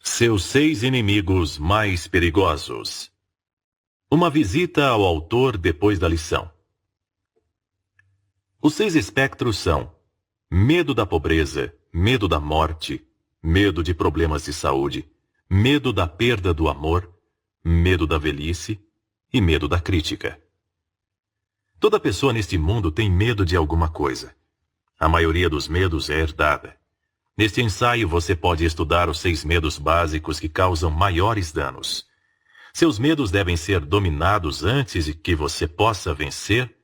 Seus 6 inimigos mais perigosos. Uma visita ao autor depois da lição. Os 6 espectros são: medo da pobreza, medo da morte, medo de problemas de saúde, medo da perda do amor, medo da velhice e medo da crítica. Toda pessoa neste mundo tem medo de alguma coisa. A maioria dos medos é herdada. Neste ensaio você pode estudar os 6 medos básicos que causam maiores danos. Seus medos devem ser dominados antes de que você possa vencer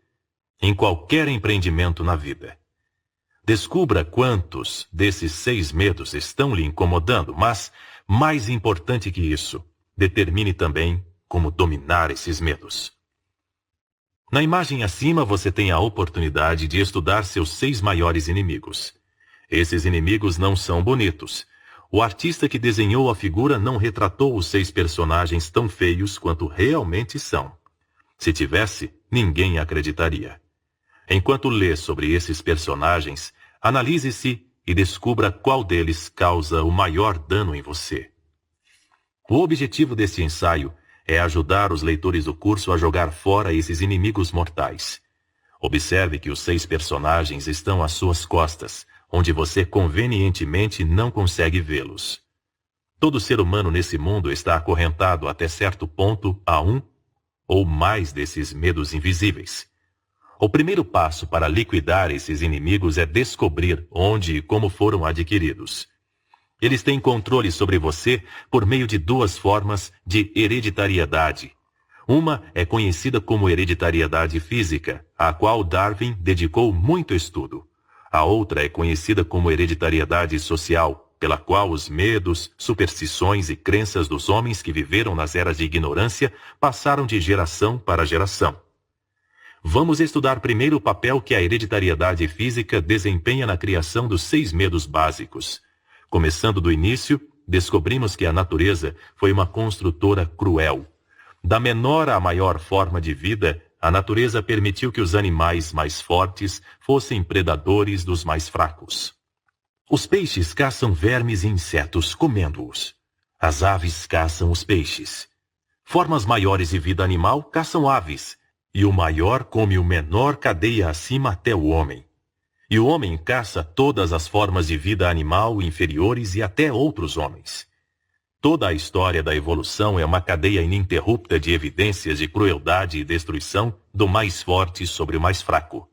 em qualquer empreendimento na vida. Descubra quantos desses 6 medos estão lhe incomodando, mas, mais importante que isso, determine também como dominar esses medos. Na imagem acima você tem a oportunidade de estudar seus 6 maiores inimigos. Esses inimigos não são bonitos. O artista que desenhou a figura não retratou os 6 personagens tão feios quanto realmente são. Se tivesse, ninguém acreditaria. Enquanto lê sobre esses personagens, analise-se e descubra qual deles causa o maior dano em você. O objetivo deste ensaio é ajudar os leitores do curso a jogar fora esses inimigos mortais. Observe que os 6 personagens estão às suas costas, onde você convenientemente não consegue vê-los. Todo ser humano nesse mundo está acorrentado até certo ponto a um ou mais desses medos invisíveis. O primeiro passo para liquidar esses inimigos é descobrir onde e como foram adquiridos. Eles têm controle sobre você por meio de 2 formas de hereditariedade. Uma é conhecida como hereditariedade física, à qual Darwin dedicou muito estudo. A outra é conhecida como hereditariedade social, pela qual os medos, superstições e crenças dos homens que viveram nas eras de ignorância passaram de geração para geração. Vamos estudar primeiro o papel que a hereditariedade física desempenha na criação dos 6 medos básicos. Começando do início, descobrimos que a natureza foi uma construtora cruel. Da menor à maior forma de vida, a natureza permitiu que os animais mais fortes fossem predadores dos mais fracos. Os peixes caçam vermes e insetos comendo-os. As aves caçam os peixes. Formas maiores de vida animal caçam aves, e o maior come o menor cadeia acima até o homem. E o homem caça todas as formas de vida animal inferiores e até outros homens. Toda a história da evolução é uma cadeia ininterrupta de evidências de crueldade e destruição do mais forte sobre o mais fraco.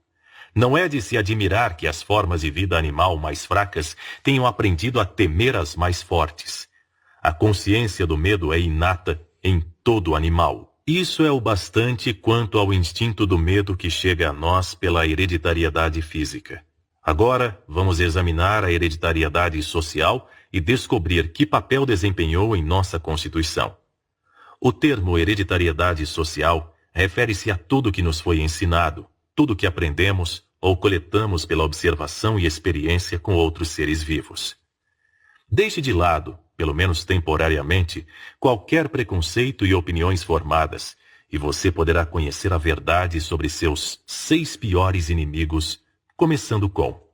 Não é de se admirar que as formas de vida animal mais fracas tenham aprendido a temer as mais fortes. A consciência do medo é inata em todo animal. Isso é o bastante quanto ao instinto do medo que chega a nós pela hereditariedade física. Agora, vamos examinar a hereditariedade social e descobrir que papel desempenhou em nossa Constituição. O termo hereditariedade social refere-se a tudo que nos foi ensinado, tudo que aprendemos ou coletamos pela observação e experiência com outros seres vivos. Deixe de lado, pelo menos temporariamente, qualquer preconceito e opiniões formadas, e você poderá conhecer a verdade sobre seus 6 piores inimigos, começando com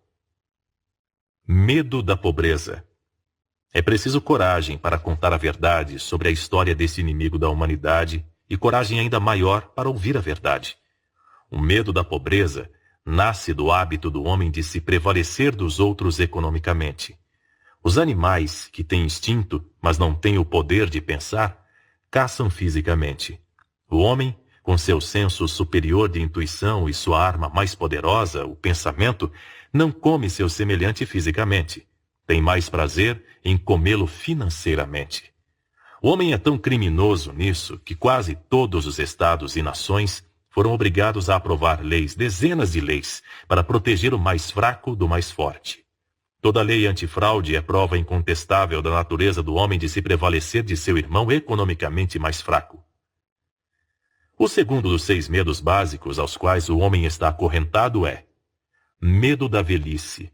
medo da pobreza. É preciso coragem para contar a verdade sobre a história desse inimigo da humanidade e coragem ainda maior para ouvir a verdade. O medo da pobreza nasce do hábito do homem de se prevalecer dos outros economicamente. Os animais, que têm instinto, mas não têm o poder de pensar, caçam fisicamente. O homem, com seu senso superior de intuição e sua arma mais poderosa, o pensamento, não come seu semelhante fisicamente. Tem mais prazer em comê-lo financeiramente. O homem é tão criminoso nisso que quase todos os estados e nações foram obrigados a aprovar leis, dezenas de leis, para proteger o mais fraco do mais forte. Toda lei antifraude é prova incontestável da natureza do homem de se prevalecer de seu irmão economicamente mais fraco. O segundo dos 6 medos básicos aos quais o homem está acorrentado é medo da velhice.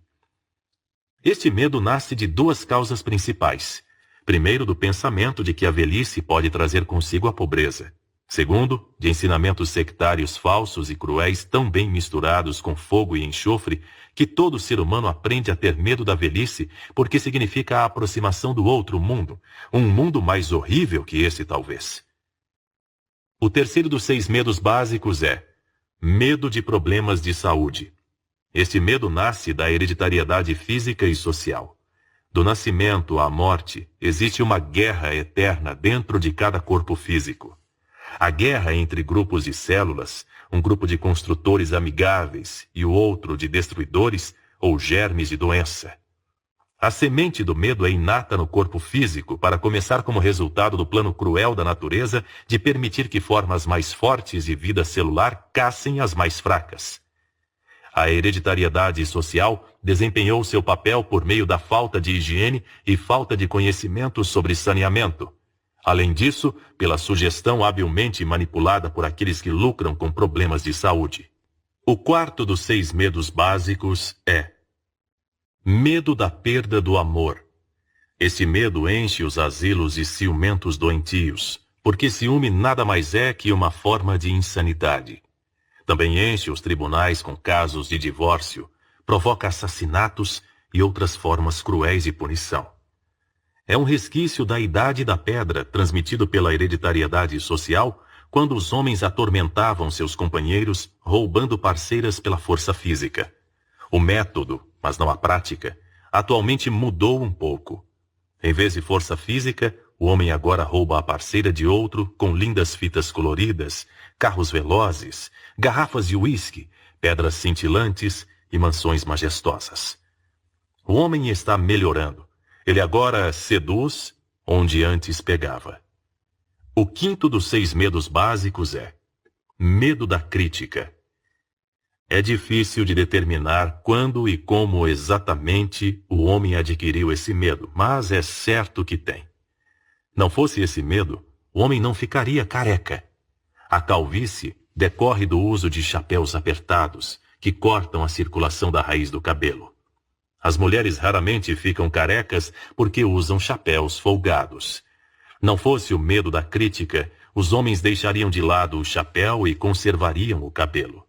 Este medo nasce de 2 causas principais. Primeiro, do pensamento de que a velhice pode trazer consigo a pobreza. Segundo, de ensinamentos sectários falsos e cruéis tão bem misturados com fogo e enxofre, que todo ser humano aprende a ter medo da velhice, porque significa a aproximação do outro mundo, um mundo mais horrível que esse talvez. O terceiro dos 6 medos básicos é medo de problemas de saúde. Este medo nasce da hereditariedade física e social. Do nascimento à morte, existe uma guerra eterna dentro de cada corpo físico. A guerra entre grupos de células, um grupo de construtores amigáveis e o outro de destruidores ou germes de doença. A semente do medo é inata no corpo físico para começar como resultado do plano cruel da natureza de permitir que formas mais fortes de vida celular caçem as mais fracas. A hereditariedade social desempenhou seu papel por meio da falta de higiene e falta de conhecimento sobre saneamento. Além disso, pela sugestão habilmente manipulada por aqueles que lucram com problemas de saúde. O quarto dos 6 medos básicos é medo da perda do amor. Este medo enche os asilos de ciumentos doentios, porque ciúme nada mais é que uma forma de insanidade. Também enche os tribunais com casos de divórcio, provoca assassinatos e outras formas cruéis de punição. É um resquício da idade da pedra transmitido pela hereditariedade social, quando os homens atormentavam seus companheiros, roubando parceiras pela força física. O método, mas não a prática, atualmente mudou um pouco. Em vez de força física, o homem agora rouba a parceira de outro com lindas fitas coloridas, carros velozes, garrafas de uísque, pedras cintilantes e mansões majestosas. O homem está melhorando. Ele agora seduz onde antes pegava. O quinto dos 6 medos básicos é medo da crítica. É difícil de determinar quando e como exatamente o homem adquiriu esse medo, mas é certo que tem. Não fosse esse medo, o homem não ficaria careca. A calvície decorre do uso de chapéus apertados, que cortam a circulação da raiz do cabelo. As mulheres raramente ficam carecas porque usam chapéus folgados. Não fosse o medo da crítica, os homens deixariam de lado o chapéu e conservariam o cabelo.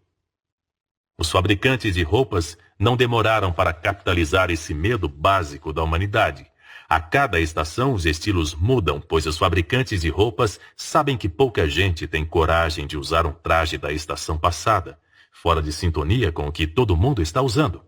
Os fabricantes de roupas não demoraram para capitalizar esse medo básico da humanidade. A cada estação os estilos mudam, pois os fabricantes de roupas sabem que pouca gente tem coragem de usar um traje da estação passada, fora de sintonia com o que todo mundo está usando.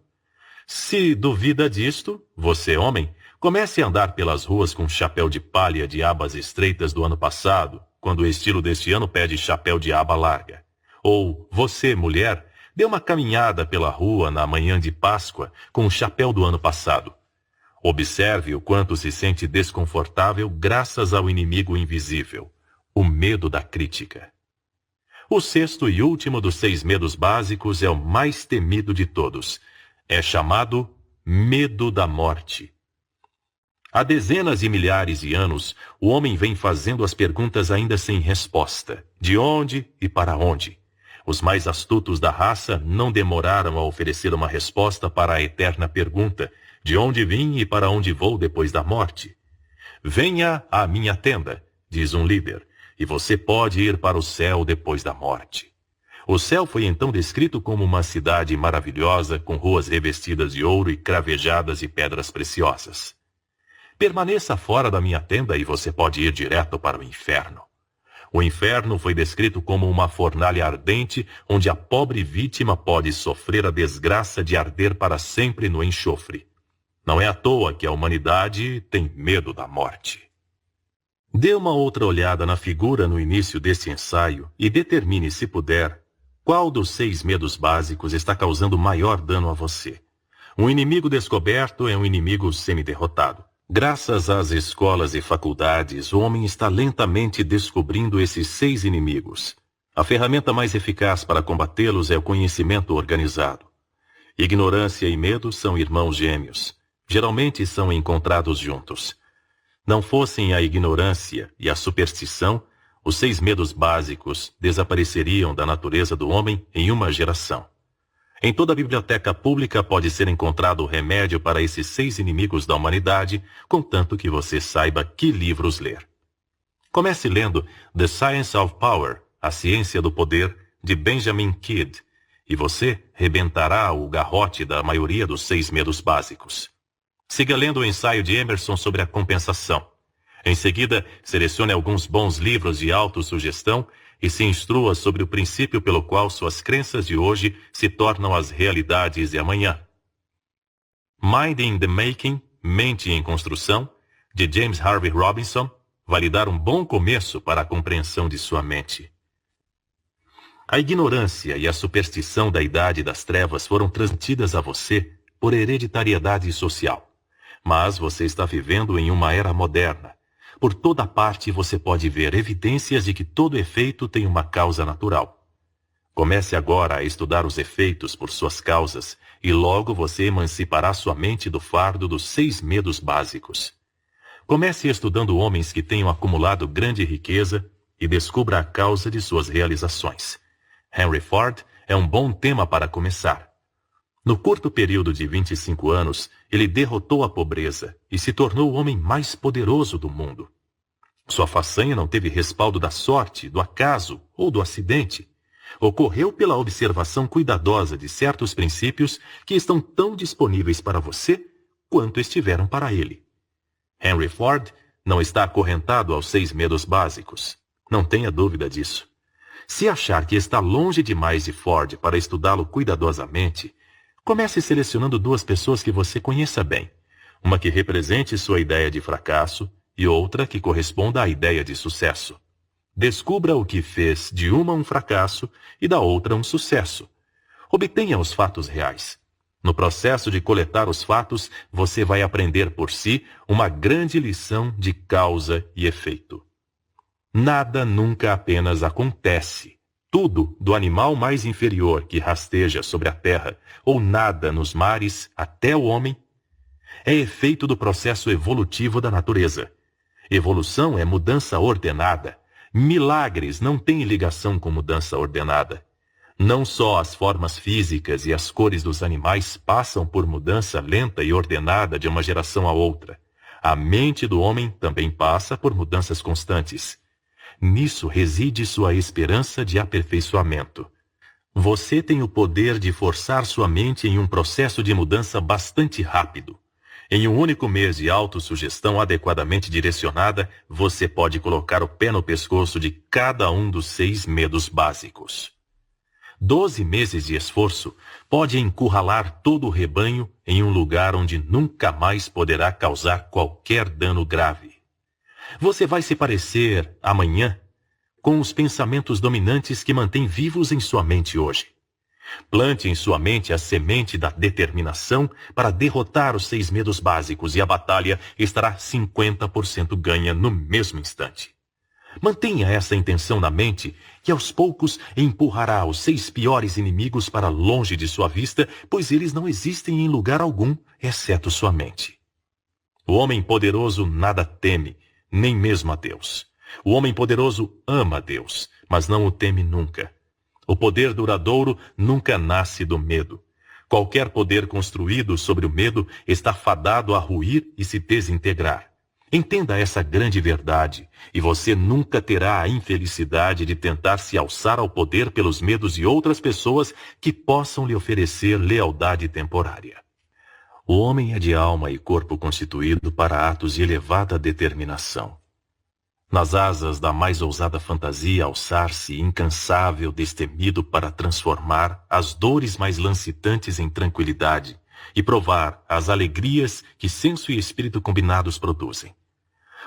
Se duvida disto, você, homem, comece a andar pelas ruas com chapéu de palha de abas estreitas do ano passado, quando o estilo deste ano pede chapéu de aba larga. Ou você, mulher, dê uma caminhada pela rua na manhã de Páscoa com o chapéu do ano passado. Observe o quanto se sente desconfortável graças ao inimigo invisível, o medo da crítica. O sexto e último dos 6 medos básicos é o mais temido de todos. É chamado medo da morte. Há dezenas de milhares de anos, o homem vem fazendo as perguntas ainda sem resposta. De onde e para onde? Os mais astutos da raça não demoraram a oferecer uma resposta para a eterna pergunta: de onde vim e para onde vou depois da morte? Venha à minha tenda, diz um líder, e você pode ir para o céu depois da morte. O céu foi então descrito como uma cidade maravilhosa, com ruas revestidas de ouro e cravejadas de pedras preciosas. Permaneça fora da minha tenda e você pode ir direto para o inferno. O inferno foi descrito como uma fornalha ardente, onde a pobre vítima pode sofrer a desgraça de arder para sempre no enxofre. Não é à toa que a humanidade tem medo da morte. Dê uma outra olhada na figura no início deste ensaio e determine, se puder, qual dos 6 medos básicos está causando maior dano a você. Um inimigo descoberto é um inimigo semi-derrotado. Graças às escolas e faculdades, o homem está lentamente descobrindo esses 6 inimigos. A ferramenta mais eficaz para combatê-los é o conhecimento organizado. Ignorância e medo são irmãos gêmeos. Geralmente são encontrados juntos. Não fossem a ignorância e a superstição, os 6 medos básicos desapareceriam da natureza do homem em uma geração. Em toda a biblioteca pública pode ser encontrado o remédio para esses 6 inimigos da humanidade, contanto que você saiba que livros ler. Comece lendo The Science of Power, A Ciência do Poder, de Benjamin Kidd, e você rebentará o garrote da maioria dos 6 medos básicos. Siga lendo o ensaio de Emerson sobre a compensação. Em seguida, selecione alguns bons livros de autossugestão e se instrua sobre o princípio pelo qual suas crenças de hoje se tornam as realidades de amanhã. Mind in the Making, Mente em Construção, de James Harvey Robinson, vai lhe dar um bom começo para a compreensão de sua mente. A ignorância e a superstição da idade das trevas foram transmitidas a você por hereditariedade social. Mas você está vivendo em uma era moderna. Por toda parte você pode ver evidências de que todo efeito tem uma causa natural. Comece agora a estudar os efeitos por suas causas e logo você emancipará sua mente do fardo dos 6 medos básicos. Comece estudando homens que tenham acumulado grande riqueza e descubra a causa de suas realizações. Henry Ford é um bom tema para começar. No curto período de 25 anos, ele derrotou a pobreza e se tornou o homem mais poderoso do mundo. Sua façanha não teve respaldo da sorte, do acaso ou do acidente. Ocorreu pela observação cuidadosa de certos princípios que estão tão disponíveis para você quanto estiveram para ele. Henry Ford não está acorrentado aos 6 medos básicos. Não tenha dúvida disso. Se achar que está longe demais de Ford para estudá-lo cuidadosamente, comece selecionando 2 pessoas que você conheça bem. Uma que represente sua ideia de fracasso e outra que corresponda à ideia de sucesso. Descubra o que fez de uma um fracasso e da outra um sucesso. Obtenha os fatos reais. No processo de coletar os fatos, você vai aprender por si uma grande lição de causa e efeito. Nada nunca apenas acontece. Tudo, do animal mais inferior que rasteja sobre a terra, ou nada nos mares até o homem, é efeito do processo evolutivo da natureza. Evolução é mudança ordenada. Milagres não têm ligação com mudança ordenada. Não só as formas físicas e as cores dos animais passam por mudança lenta e ordenada de uma geração a outra. A mente do homem também passa por mudanças constantes. Nisso reside sua esperança de aperfeiçoamento. Você tem o poder de forçar sua mente em um processo de mudança bastante rápido. Em um único mês de autossugestão adequadamente direcionada, você pode colocar o pé no pescoço de cada um dos 6 medos básicos. 12 meses de esforço pode encurralar todo o rebanho em um lugar onde nunca mais poderá causar qualquer dano grave. Você vai se parecer, amanhã, com os pensamentos dominantes que mantém vivos em sua mente hoje. Plante em sua mente a semente da determinação para derrotar os 6 medos básicos e a batalha estará 50% ganha no mesmo instante. Mantenha essa intenção na mente que aos poucos empurrará os 6 piores inimigos para longe de sua vista, pois eles não existem em lugar algum, exceto sua mente. O homem poderoso nada teme, nem mesmo a Deus. O homem poderoso ama a Deus, mas não o teme nunca. O poder duradouro nunca nasce do medo. Qualquer poder construído sobre o medo está fadado a ruir e se desintegrar. Entenda essa grande verdade, e você nunca terá a infelicidade de tentar se alçar ao poder pelos medos de outras pessoas que possam lhe oferecer lealdade temporária. O homem é de alma e corpo constituído para atos de elevada determinação. Nas asas da mais ousada fantasia alçar-se incansável, destemido para transformar as dores mais lancitantes em tranquilidade e provar as alegrias que senso e espírito combinados produzem.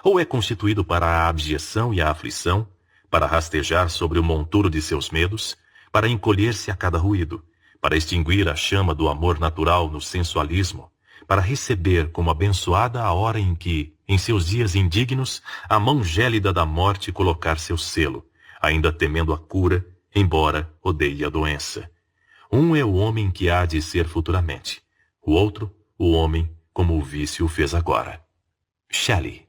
Ou é constituído para a abjeção e a aflição, para rastejar sobre o monturo de seus medos, para encolher-se a cada ruído, para extinguir a chama do amor natural no sensualismo, para receber como abençoada a hora em que, em seus dias indignos, a mão gélida da morte colocar seu selo, ainda temendo a cura, embora odeie a doença. Um é o homem que há de ser futuramente, o outro, o homem como o vício o fez agora. Shelley.